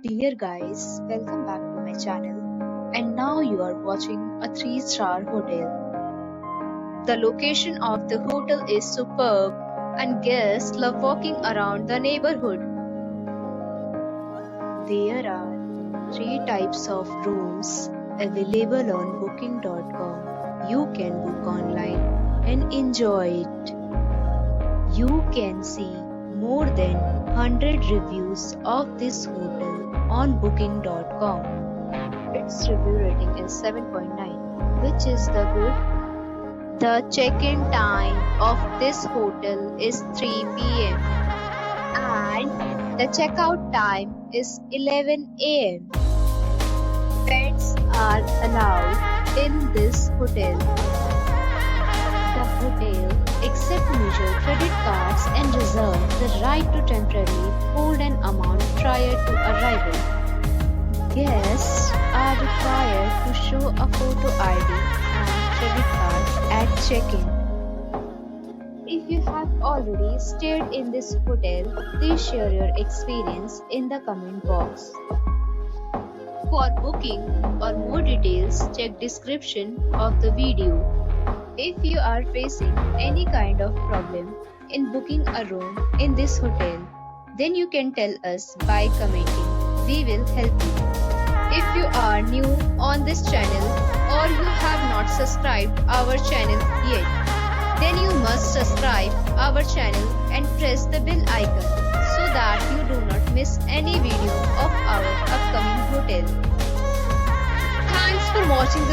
Dear guys, welcome back to my channel. And now you are watching a 3-star hotel. The location of the hotel is superb and guests love walking around the neighborhood. There are 3 types of rooms available on booking.com. You can book online and enjoy it. You can see more than 100 reviews of this hotel on booking.com. Its review rating is 7.9, which is the good. The check-in time of this hotel is 3 p.m. and the checkout time is 11 a.m. Pets are allowed in this hotel. The hotel accepts major credit cards and reserves the right to temporarily hold an amount prior to arrival. Guests are required to show a photo ID and credit card at check-in. If you have already stayed in this hotel, please share your experience in the comment box. For booking or more details, check description of the video. If you are facing any kind of problem in booking a room in this hotel, then you can tell us by commenting. We will help you. If you are new on this channel or you have not subscribed our channel yet, then you must subscribe our channel and press the bell icon so that you do not miss any video of our upcoming hotel. Thanks for watching the